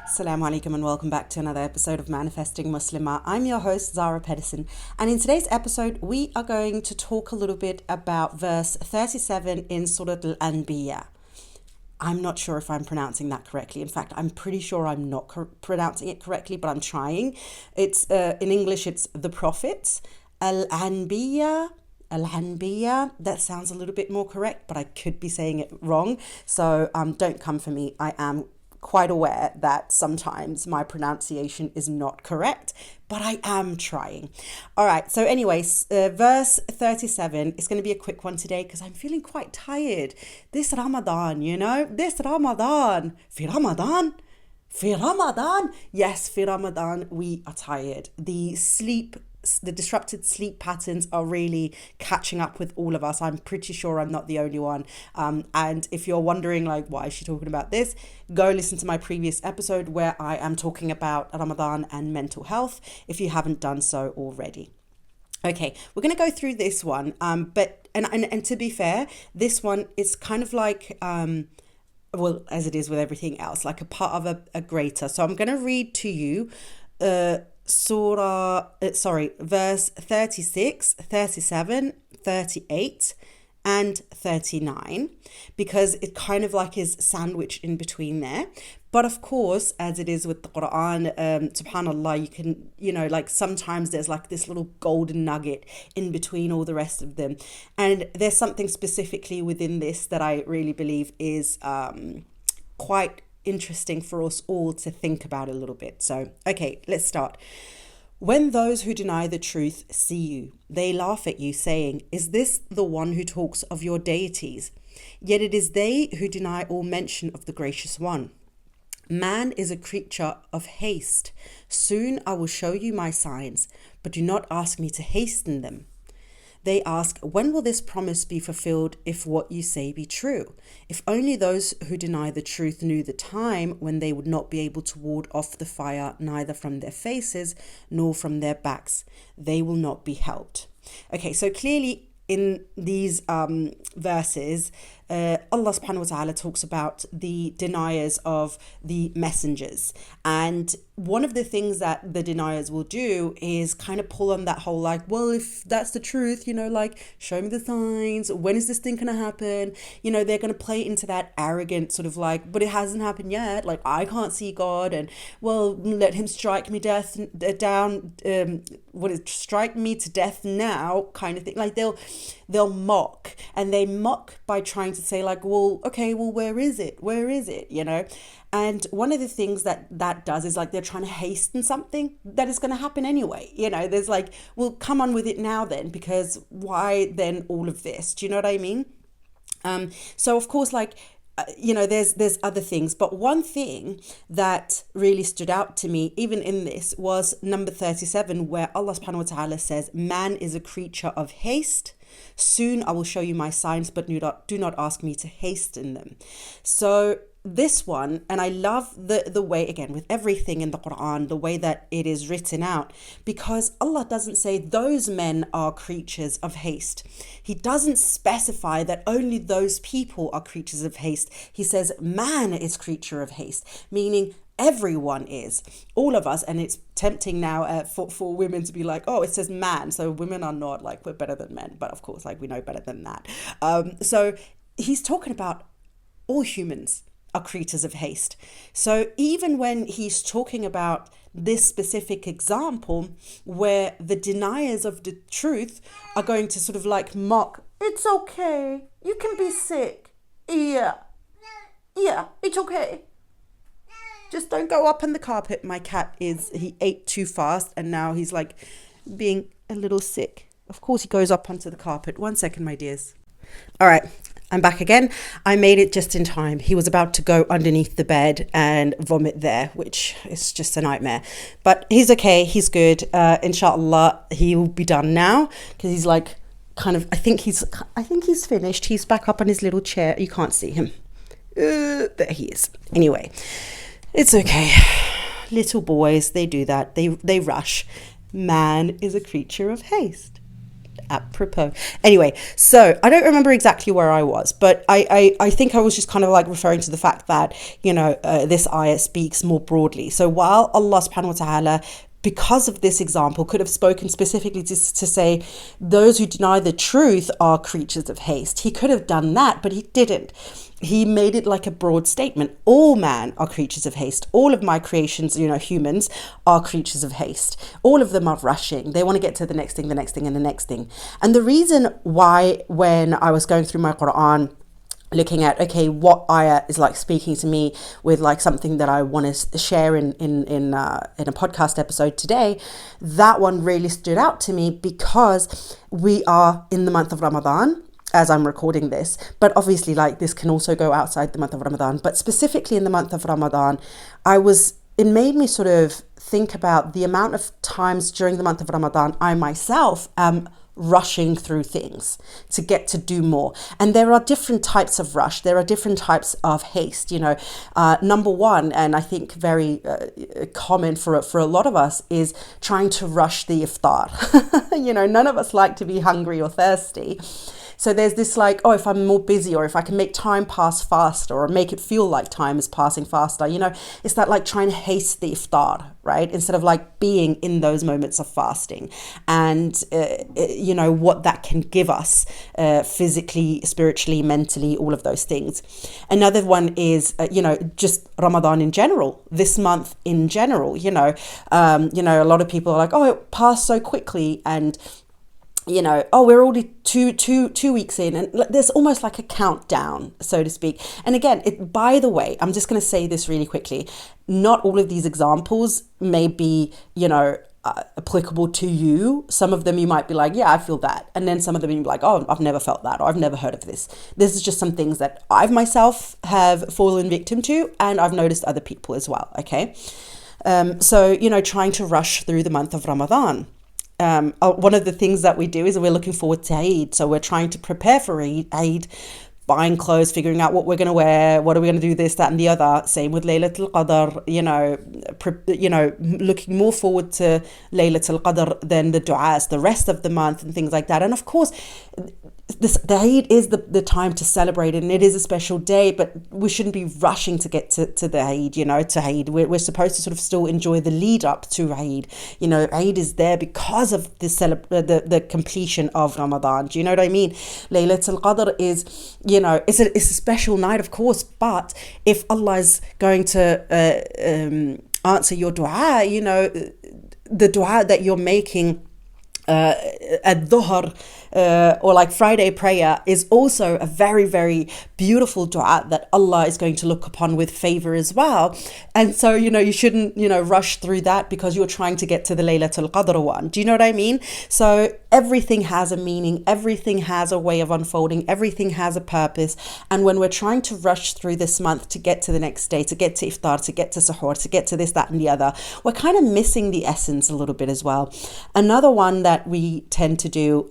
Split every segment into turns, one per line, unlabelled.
Assalamu alaikum and welcome back to another episode of Manifesting Muslimah. I'm your host Zara Pedersen, and in today's episode we are going to talk a little bit about verse 37 in Surah al-Anbiya. I'm not sure if I'm pronouncing that correctly. In fact, I'm pretty sure I'm not pronouncing it correctly, but I'm trying. It's in English, it's the prophets. Al-Anbiya. Al-Anbiya. That sounds a little bit more correct, but I could be saying it wrong. So don't come for me. I am quite aware that sometimes my pronunciation is not correct, but I am trying. All right. So anyways, verse 37 is going to be a quick one today because I'm feeling quite tired. This Ramadan, this Ramadan. Fi Ramadan. Fi Ramadan. Yes, fi Ramadan, we are tired. The disrupted sleep patterns are really catching up with all of us. I'm pretty sure I'm not the only one. And if you're wondering, like, why is she talking about this? Go listen to my previous episode where I am talking about Ramadan and mental health, if you haven't done so already. Okay, we're going to go through this one. But to be fair, this one is kind of like, well, as it is with everything else, like a part of a greater. So I'm going to read to you verse 36, 37, 38 and 39, because it kind of like is sandwiched in between there. But of course, as it is with the Quran, subhanallah, you can, like sometimes there's like this little golden nugget in between all the rest of them. And there's something specifically within this that I really believe is quite interesting for us all to think about a little bit. So, okay, let's start. When those who deny the truth see you, they laugh at you, saying, "Is this the one who talks of your deities?" Yet it is they who deny all mention of the Gracious One. Man is a creature of haste. Soon I will show you my signs, but do not ask me to hasten them. They ask, when will this promise be fulfilled if what you say be true? If only those who deny the truth knew the time when they would not be able to ward off the fire neither from their faces nor from their backs. They will not be helped. Okay, so clearly in these verses, Allah subhanahu wa ta'ala talks about the deniers of the messengers. And one of the things that the deniers will do is kind of pull on that whole like, well, if that's the truth, like show me the signs. When is this thing going to happen? They're going to play into that arrogant sort of like, but it hasn't happened yet. Like, I can't see God, and well, let him strike me strike me to death now kind of thing. Like they'll mock, and they mock by trying to say like, well, okay, well, where is it? And one of the things that does is like they're trying to hasten something that is going to happen anyway. There's like, well, come on with it now then, because why then all of this? Do you know what I mean? So of course, like, there's other things, but one thing that really stood out to me, even in this, was number 37, where Allah subhanahu wa ta'ala says, man is a creature of haste. Soon I will show you my signs, but do not ask me to hasten them. So this one, and I love the way, again, with everything in the Quran, the way that it is written out, because Allah doesn't say those men are creatures of haste. He doesn't specify that only those people are creatures of haste. He says man is creature of haste, meaning everyone is, all of us. And it's tempting now for women to be like, oh, it says man, so women are not, like, we're better than men. But of course, like, we know better than that. So he's talking about all humans are creatures of haste. So even when he's talking about this specific example where the deniers of the truth are going to sort of like mock, it's okay, you can be sick, yeah, it's okay, just don't go up on the carpet. My cat he ate too fast and now he's like being a little sick. Of course he goes up onto the carpet. 1 second, my dears. All right, I'm back again. I made it just in time. He was about to go underneath the bed and vomit there, which is just a nightmare. But he's okay. He's good. Inshallah, he will be done now, because he's like I think he's finished. He's back up on his little chair. You can't see him. There he is. Anyway, it's okay. Little boys, they do that. They rush. Man is a creature of haste. Apropos. Anyway, so I don't remember exactly where I was, but I think I was just kind of like referring to the fact that, this ayah speaks more broadly. So while Allah subhanahu wa ta'ala, because of this example, could have spoken specifically to say those who deny the truth are creatures of haste, he could have done that, but he didn't. He made it like a broad statement. All man are creatures of haste. All of my creations, humans, are creatures of haste. All of them are rushing. They want to get to the next thing, the next thing, and the next thing. And the reason why, when I was going through my Quran, looking at, okay, what ayah is like speaking to me with like something that I want to share in a podcast episode today, that one really stood out to me because we are in the month of Ramadan as I'm recording this, but obviously like this can also go outside the month of Ramadan, but specifically in the month of Ramadan, it made me sort of think about the amount of times during the month of Ramadan I myself am rushing through things to get to do more. And there are different types of rush. There are different types of haste. Number one, and I think very common for a lot of us, is trying to rush the iftar. None of us like to be hungry or thirsty. So there's this like, oh, if I'm more busy, or if I can make time pass faster, or make it feel like time is passing faster, it's that like trying to haste the iftar, right? Instead of like being in those moments of fasting, and what that can give us physically, spiritually, mentally, all of those things. Another one is, just Ramadan in general, this month in general, a lot of people are like, oh, it passed so quickly, and we're already two weeks in, and there's almost like a countdown, so to speak. And again, by the way, I'm just going to say this really quickly. Not all of these examples may be, applicable to you. Some of them you might be like, yeah, I feel that. And then some of them you'll be like, oh, I've never felt that, or I've never heard of this. This is just some things that I've myself have fallen victim to, and I've noticed other people as well. Okay. So, trying to rush through the month of Ramadan. One of the things that we do is we're looking forward to Eid. So we're trying to prepare for Eid, buying clothes, figuring out what we're going to wear, what are we going to do, this, that, and the other. Same with Laylatul Qadr, looking more forward to Laylatul Qadr than the du'as, the rest of the month and things like that. And of course, the Eid is the time to celebrate, and it is a special day, but we shouldn't be rushing to get to the Eid, to Eid. We're supposed to sort of still enjoy the lead up to Eid. Eid is there because of the completion of Ramadan. Do you know what I mean? Laylatul Qadr is, it's a special night, of course, but if Allah is going to answer your dua, the dua that you're making at Dhuhr, or like Friday prayer, is also a very, very beautiful dua that Allah is going to look upon with favor as well. And so, you shouldn't, rush through that because you're trying to get to the Laylatul Qadr one. Do you know what I mean? So everything has a meaning. Everything has a way of unfolding. Everything has a purpose. And when we're trying to rush through this month to get to the next day, to get to iftar, to get to suhoor, to get to this, that, and the other, we're kind of missing the essence a little bit as well. Another one that we tend to do,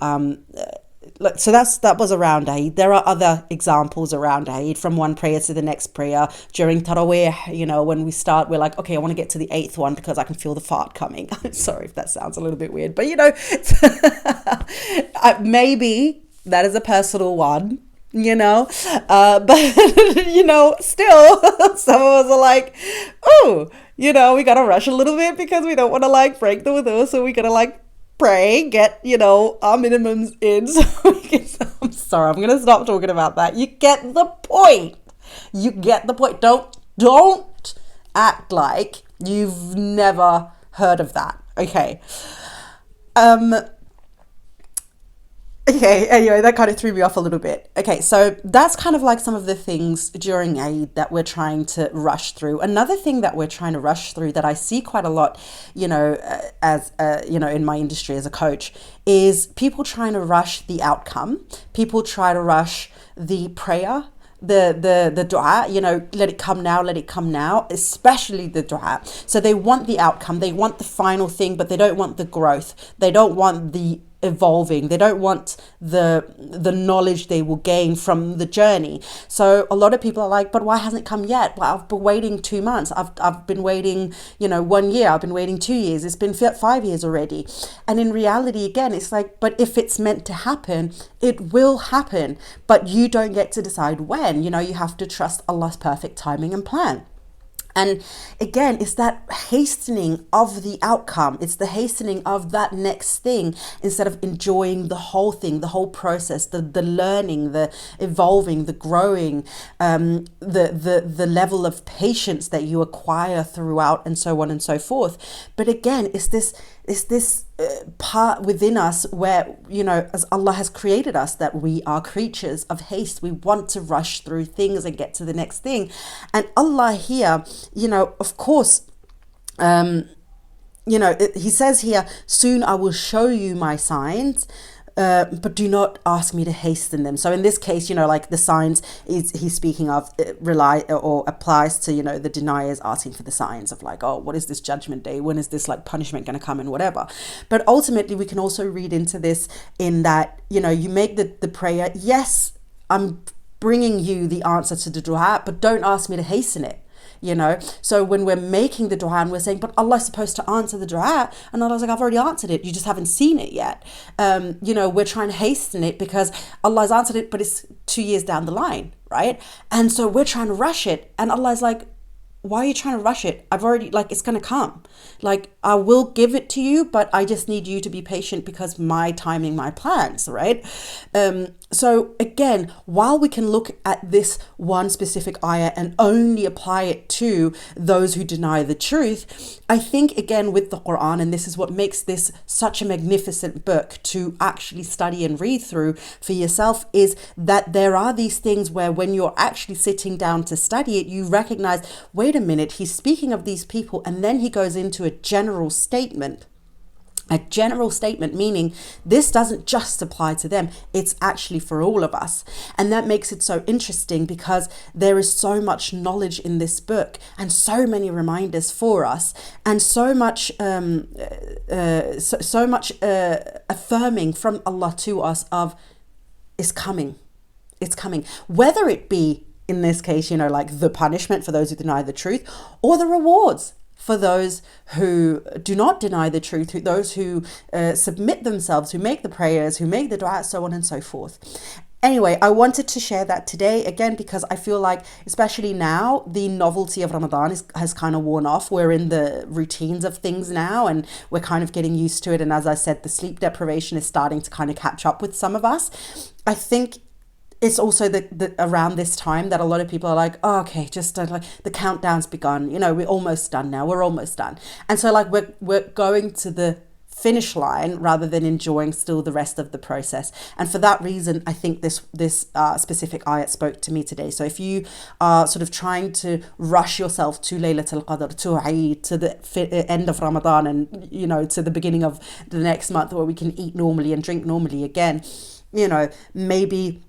so that was around Eid. There are other examples around Eid, from one prayer to the next prayer. During Taraweeh, when we start, we're like, okay, I want to get to the 8th one because I can feel the fart coming. I'm sorry if that sounds a little bit weird, but maybe that is a personal one. But still, some of us are like, oh, we gotta rush a little bit because we don't want to like break the wudu, so we gotta like pray, get our minimums in, so we can. I'm sorry, I'm gonna stop talking about that. You get the point. Don't act like you've never heard of that. Okay. Okay, anyway, that kind of threw me off a little bit. Okay, so that's kind of like some of the things during Eid that we're trying to rush through. Another thing that we're trying to rush through that I see quite a lot, as in my industry as a coach, is people trying to rush the outcome. People try to rush the prayer, the dua, let it come now, especially the dua. So they want the outcome, they want the final thing, but they don't want the growth. They don't want the evolving. They don't want the knowledge they will gain from the journey. So a lot of people are like, but why hasn't it come yet? Well, I've been waiting 2 months. I've been waiting, 1 year. I've been waiting 2 years. It's been 5 years already. And in reality, again, it's like, but if it's meant to happen, it will happen. But you don't get to decide when. You have to trust Allah's perfect timing and plan. And again, it's that hastening of the outcome. It's the hastening of that next thing instead of enjoying the whole thing, the whole process, the learning, the evolving, the growing, the level of patience that you acquire throughout, and so on and so forth. But again, it's this part within us where, as Allah has created us, that we are creatures of haste. We want to rush through things and get to the next thing. And Allah here, of course, he says here, soon I will show you my signs, but do not ask me to hasten them. So in this case, like the signs he's speaking of rely or applies to, the deniers asking for the signs of like, oh, what is this judgment day? When is this like punishment going to come and whatever? But ultimately, we can also read into this in that, you make the prayer. Yes, I'm bringing you the answer to the dua, but don't ask me to hasten it. So when we're making the dua and we're saying, but Allah's supposed to answer the dua, and Allah's like, I've already answered it, you just haven't seen it yet. We're trying to hasten it because Allah's answered it, but it's 2 years down the line, right? And so we're trying to rush it, and Allah's like, why are you trying to rush it? I've already, it's going to come. I will give it to you, but I just need you to be patient because my timing, my plans, right? So again, while we can look at this one specific ayah and only apply it to those who deny the truth, I think again with the Quran, and this is what makes this such a magnificent book to actually study and read through for yourself, is that there are these things where when you're actually sitting down to study it, you recognize, wait a minute, he's speaking of these people, and then he goes into a general statement. A general statement meaning this doesn't just apply to them, it's actually for all of us. And that makes it so interesting because there is so much knowledge in this book and so many reminders for us, and so much affirming from Allah to us of it's coming. It's coming. Whether it be in this case, like the punishment for those who deny the truth, or the rewards for those who do not deny the truth, those who submit themselves, who make the prayers, who make the dua, so on and so forth. Anyway, I wanted to share that today, again, because I feel like, especially now, the novelty of Ramadan has kind of worn off. We're in the routines of things now, and we're kind of getting used to it. And as I said, the sleep deprivation is starting to kind of catch up with some of us. I think it's also the around this time that a lot of people are like, oh, okay, just like the countdown's begun. We're almost done now. We're almost done. And so like we're going to the finish line rather than enjoying still the rest of the process. And for that reason, I think this specific ayat spoke to me today. So if you are sort of trying to rush yourself to Laylatul Qadr, to Eid, to the end of Ramadan, and to the beginning of the next month where we can eat normally and drink normally again, maybe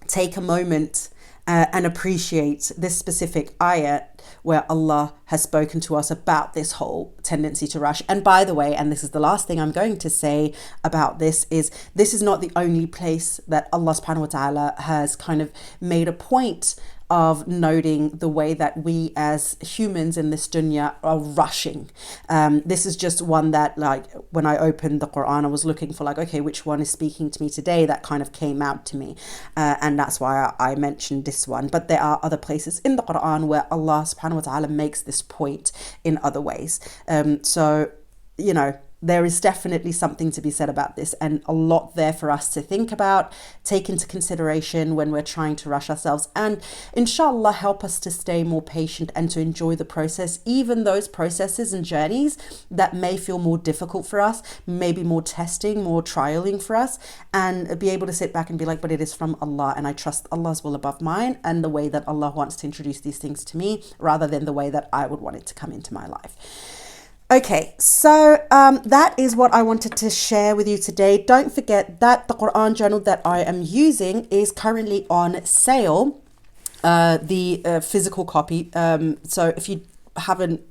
take a moment and appreciate this specific ayat where Allah has spoken to us about this whole tendency to rush. And by the way, and this is the last thing I'm going to say about this is not the only place that Allah subhanahu wa ta'ala has kind of made a point of noting the way that we as humans in this dunya are rushing. This is just one that, like, when I opened the Quran, I was looking for like, okay, which one is speaking to me today? That kind of came out to me. And that's why I mentioned this one. But there are other places in the Quran where Allah subhanahu wa ta'ala makes this point in other ways. So, there is definitely something to be said about this, and a lot there for us to think about, take into consideration when we're trying to rush ourselves, and inshallah help us to stay more patient and to enjoy the process, even those processes and journeys that may feel more difficult for us, maybe more testing, more trialing for us, and be able to sit back and be like, but it is from Allah, and I trust Allah's will above mine and the way that Allah wants to introduce these things to me rather than the way that I would want it to come into my life. Okay, so that is what I wanted to share with you today. Don't forget that the Quran journal that I am using is currently on sale, the physical copy. So if you haven't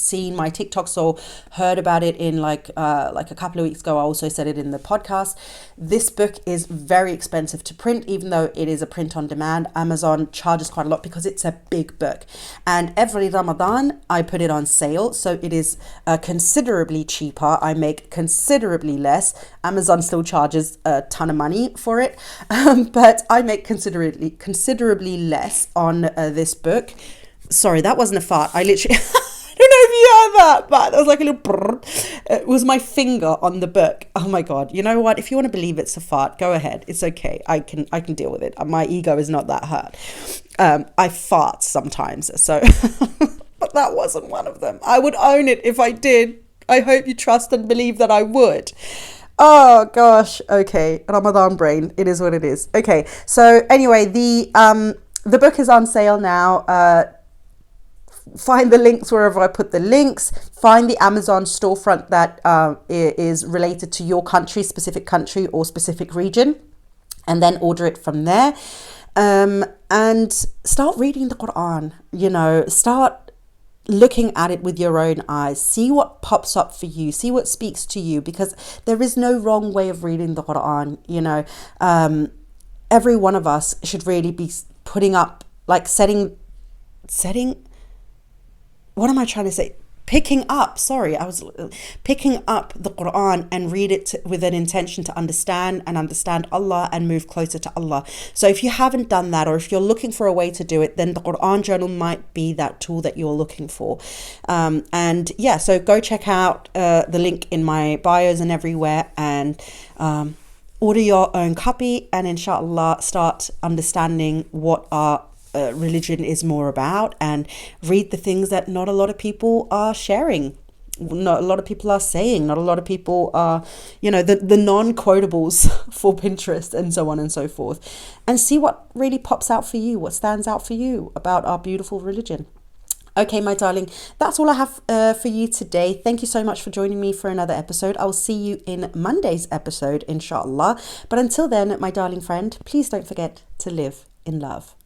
seen my TikToks or heard about it in like a couple of weeks ago, I also said it in the podcast. This book is very expensive to print, even though it is a print on demand. Amazon charges quite a lot because it's a big book. And every Ramadan, I put it on sale. So it is considerably cheaper. I make considerably less. Amazon still charges a ton of money for it. But I make considerably less on this book. Sorry, that wasn't a fart. I literally... I don't know if you heard that, but it was like a little brrr. It was my finger on the book. Oh my God. You know what? If you want to believe it's a fart, go ahead. It's okay. I can deal with it. My ego is not that hurt. I fart sometimes. So, but that wasn't one of them. I would own it if I did. I hope you trust and believe that I would. Oh gosh. Okay. Ramadan brain. It is what it is. Okay. So anyway, the book is on sale now. Find the links wherever I put the links. Find the Amazon storefront that is related to your country, specific country or specific region, and then order it from there. And start reading the Quran. You know, start looking at it with your own eyes. See what pops up for you. See what speaks to you, because there is no wrong way of reading the Quran. You know, every one of us should really be putting up, like setting. What am I trying to say? Picking up the Quran and read it with an intention to understand Allah and move closer to Allah. So if you haven't done that, or if you're looking for a way to do it, then the Quran journal might be that tool that you're looking for. And yeah, so go check out the link in my bios and everywhere, and order your own copy, and inshallah start understanding what our religion is more about, and read the things that not a lot of people are sharing, not a lot of people are saying, not a lot of people are, you know, the non-quotables for Pinterest and so on and so forth, and see what really pops out for you, what stands out for you about our beautiful religion. Okay, my darling, that's all I have for you today. Thank you so much for joining me for another episode. I'll see you in Monday's episode, inshallah. But until then, my darling friend, please don't forget to live in love.